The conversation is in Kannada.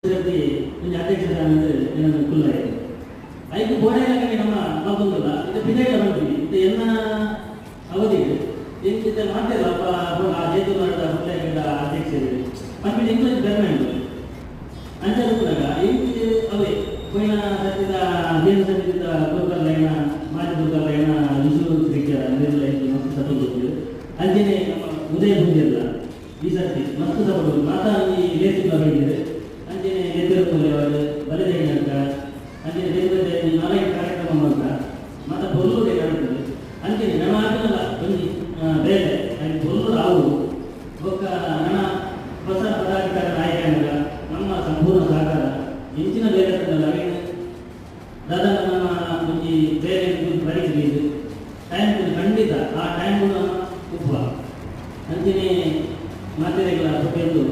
கொஞ்சம் அಧ್ಯட்சர் குள்ளாய் அதுக்கு போனேன் நம்ம பார்க்கல இந்த பின்னாடி வந்து இந்த என்ன அவதி இந்த மாட்டேன் அப்போ ஜெயித்து அಧ್ಯட்சர் ಮತ್ತೆ ಇಂಗ್ಲಿಷ್ ಗವರ್ಮೆಂಟ್ ಅಂಚೆ ಇಂಗ್ಲಿಷ್ ಅವೇ ಪೋಯಿನ ಸತ್ಯದ ಜೇನು ಸಮಿತಿದ ಗೋಕರ್ಲೈನ ಮಾಜಿ ಗೋಕರ್ಲೈನ ವಿಶ್ವ ಕ್ರಿಕೆಟ್ ನಿರ್ಲೈನ್ ಮಸ್ತ್ ಸಪೋರ್ಟ್ ಅಂಜನೆ ನಮ್ಮ ಉದಯ ಬಂದಿಲ್ಲ ಈ ಸರ್ತಿ ಮಸ್ತ್ ಸಪೋರ್ಟ್ ಮಾತಾ ಈ ಲೇಸಿಂಗ್ ಬಂದಿದೆ ಅಂಜನೆ ಎದುರು ಅವರು ಬಲದೇವಿ ಅಂತ ಅಂಜನೆ ದೇವರೇ ನಾಲ್ಕು ಕಾರ್ಯಕ್ರಮ ಮಾಡ್ತಾ ಮತ್ತೆ ಬೊಲ್ಲುಡೆ ಕಾಣ್ತದೆ ಅಂಜನೆ ನಮ್ಮ ಆಗಲ್ಲ ಬಂದು ಬೇರೆ ಅಲ್ಲಿ ಬೊಲ್ಲು ರಾವು ಒಕ್ಕ ನನ್ನ ಹೊಸ ಪದಾಧಿಕಾರಿ ನಾಯಕನಾಗ ನಮ್ಮ ಸಂಪೂರ್ಣ ಸಹಕಾರ ಹೆಚ್ಚಿನ ಬೇರೆ ದಾದಾ ನಮ್ಮ ಈ ಬೇರೆ ಬರೀತಿದ್ದು ಟೈಮ್ ಖಂಡಿತ ಆ ಟೈಮ್ ಉಪ್ಪ ಅಂಚನೆ ಮಾತೆರೆಗಳ ಎಂದು